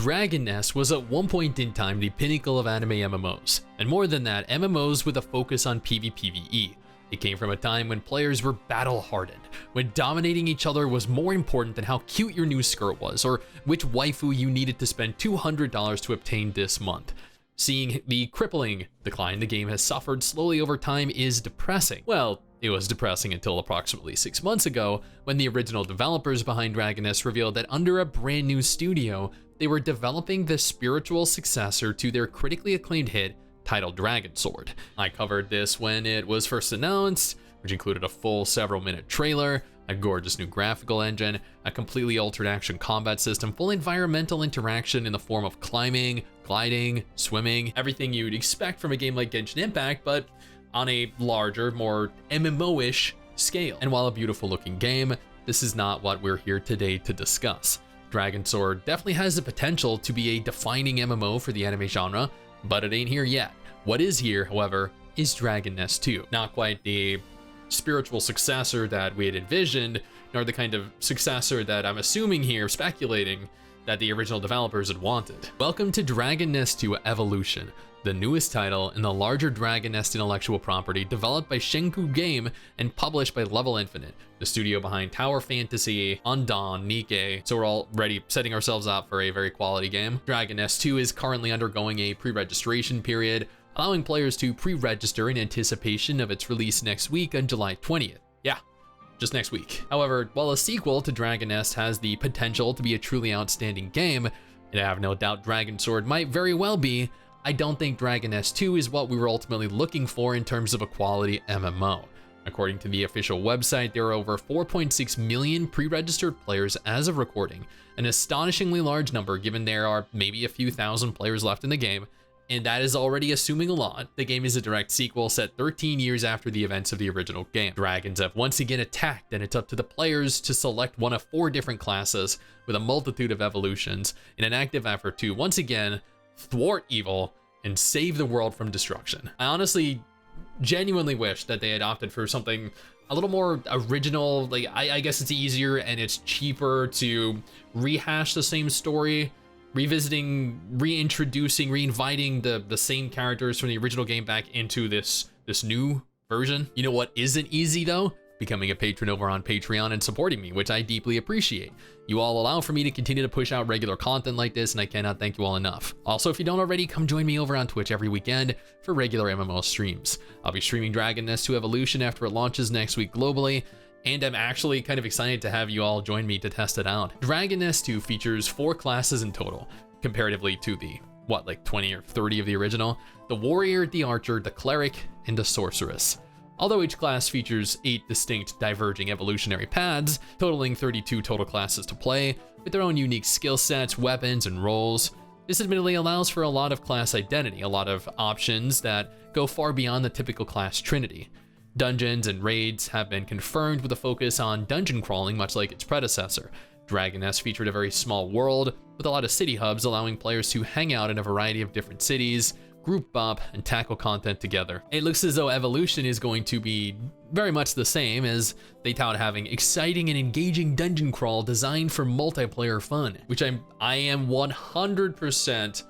Dragon Nest was at one point in time the pinnacle of anime MMOs, and more than that, MMOs with a focus on PvPvE. It came from a time when players were battle-hardened, when dominating each other was more important than how cute your new skirt was, or which waifu you needed to spend $200 to obtain this month. Seeing the crippling decline the game has suffered slowly over time is depressing. Well, it was depressing until approximately 6 months ago, when the original developers behind Dragon Nest revealed that under a brand new studio, they were developing the spiritual successor to their critically acclaimed hit titled Dragon Sword. I covered this when it was first announced, which included a full several-minute trailer, a gorgeous new graphical engine, a completely altered action combat system, full environmental interaction in the form of climbing, gliding, swimming, everything you'd expect from a game like Genshin Impact, but on a larger, more MMO-ish scale. And while a beautiful looking game, this is not what we're here today to discuss. Dragon Sword definitely has the potential to be a defining MMO for the anime genre, but it ain't here yet. What is here, however, is Dragon Nest 2. Not quite the spiritual successor that we had envisioned, nor the kind of successor that I'm assuming here, speculating, that the original developers had wanted. Welcome to Dragon Nest 2 Evolution, the newest title in the larger Dragon Nest intellectual property developed by Shenku Game and published by Level Infinite, the studio behind Tower Fantasy, Undawn, Nikke, so we're already setting ourselves up for a very quality game. Dragon Nest 2 is currently undergoing a pre-registration period, allowing players to pre-register in anticipation of its release next week on July 20th. Yeah, just next week. However, while a sequel to Dragon Nest has the potential to be a truly outstanding game, and I have no doubt Dragon Sword might very well be, I don't think Dragon Nest 2 is what we were ultimately looking for in terms of a quality MMO. According to the official website, there are over 4.6 million pre-registered players as of recording, an astonishingly large number given there are maybe a few thousand players left in the game, and that is already assuming a lot. The game is a direct sequel set 13 years after the events of the original game. Dragons have once again attacked, and it's up to the players to select one of 4 different classes with a multitude of evolutions in an active effort to, once again, thwart evil and save the world from destruction. I honestly genuinely wish that they had opted for something a little more original. Like, I guess it's easier and it's cheaper to rehash the same story, revisiting, reintroducing, reinviting the same characters from the original game back into this new version. You know what isn't easy though? Becoming a patron over on Patreon and supporting me, which I deeply appreciate. You all allow for me to continue to push out regular content like this, and I cannot thank you all enough. Also, if you don't already, come join me over on Twitch every weekend for regular MMO streams. I'll be streaming Dragon Nest 2 Evolution after it launches next week globally, and I'm actually kind of excited to have you all join me to test it out. Dragon Nest 2 features 4 classes in total, comparatively to the, like 20 or 30 of the original? The Warrior, the Archer, the Cleric, and the Sorceress. Although each class features 8 distinct diverging evolutionary paths, totaling 32 total classes to play, with their own unique skill sets, weapons, and roles. This admittedly allows for a lot of class identity, a lot of options that go far beyond the typical class trinity. Dungeons and raids have been confirmed with a focus on dungeon crawling, much like its predecessor. Dragon Nest featured a very small world, with a lot of city hubs allowing players to hang out in a variety of different cities, group up, and tackle content together. It looks as though Evolution is going to be very much the same, as they tout having exciting and engaging dungeon crawl designed for multiplayer fun, which I am 100%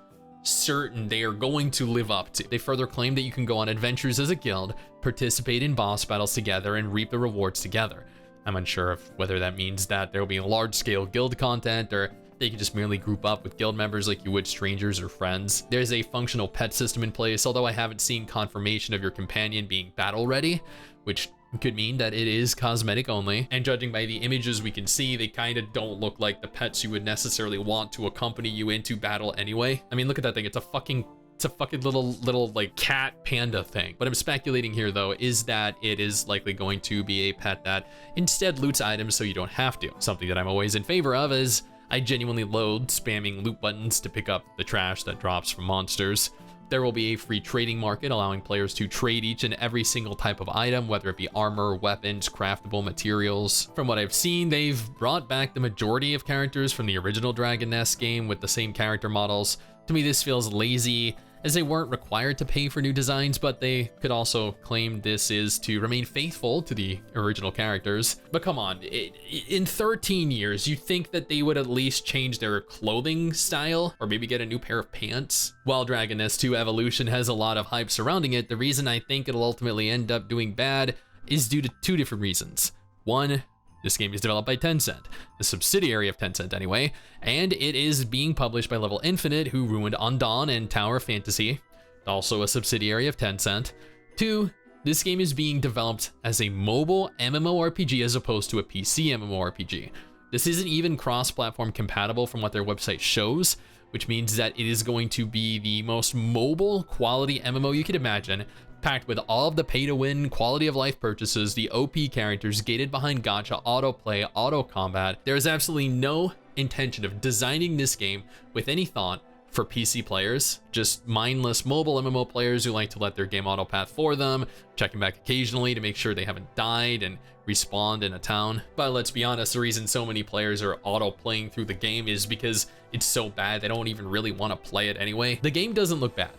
certain they are going to live up to. They further claim that you can go on adventures as a guild, participate in boss battles together, and reap the rewards together. I'm unsure of whether that means that there will be large-scale guild content, or they can just merely group up with guild members like you would strangers or friends. There's a functional pet system in place, although I haven't seen confirmation of your companion being battle ready, which could mean that it is cosmetic only. And judging by the images we can see, they kind of don't look like the pets you would necessarily want to accompany you into battle anyway. I mean, look at that thing. It's a fucking little like cat panda thing. What I'm speculating here though is that it is likely going to be a pet that instead loots items so you don't have to. Something that I'm always in favor of, is I genuinely loathe spamming loot buttons to pick up the trash that drops from monsters. There will be a free trading market allowing players to trade each and every single type of item, whether it be armor, weapons, craftable materials. From what I've seen, they've brought back the majority of characters from the original Dragon Nest game with the same character models. To me, this feels lazy as they weren't required to pay for new designs, but they could also claim this is to remain faithful to the original characters. But come on, in 13 years, you think that they would at least change their clothing style or maybe get a new pair of pants? While Dragon Nest 2 Evolution has a lot of hype surrounding it, the reason I think it'll ultimately end up doing bad is due to two different reasons. One, this game is developed by Tencent, a subsidiary of Tencent anyway, and it is being published by Level Infinite, who ruined Undawn and Tower of Fantasy, also a subsidiary of Tencent. Two, this game is being developed as a mobile MMORPG as opposed to a PC MMORPG. This isn't even cross-platform compatible from what their website shows, which means that it is going to be the most mobile quality MMO you could imagine, packed with all of the pay-to-win quality of life purchases, the OP characters, gated behind gacha, autoplay, auto combat. There is absolutely no intention of designing this game with any thought for PC players, just mindless mobile MMO players who like to let their game auto path for them, checking back occasionally to make sure they haven't died and respawned in a town. But let's be honest, the reason so many players are auto playing through the game is because it's so bad they don't even really want to play it anyway. The game doesn't look bad,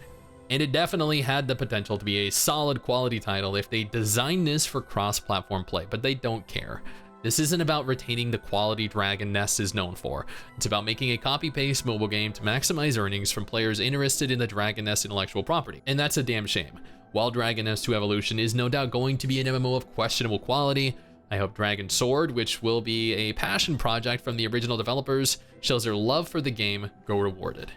and it definitely had the potential to be a solid quality title if they designed this for cross-platform play, but they don't care. This isn't about retaining the quality Dragon Nest is known for. It's about making a copy-paste mobile game to maximize earnings from players interested in the Dragon Nest intellectual property, and that's a damn shame. While Dragon Nest 2 Evolution is no doubt going to be an MMO of questionable quality, I hope Dragon Sword, which will be a passion project from the original developers, shows their love for the game go rewarded.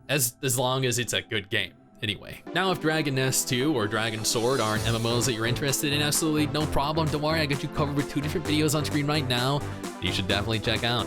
As long as it's a good game. Anyway, now if Dragon Nest 2 or Dragon Sword aren't MMOs that you're interested in, absolutely no problem. Don't worry, I got you covered with 2 different videos on screen right now that you should definitely check out.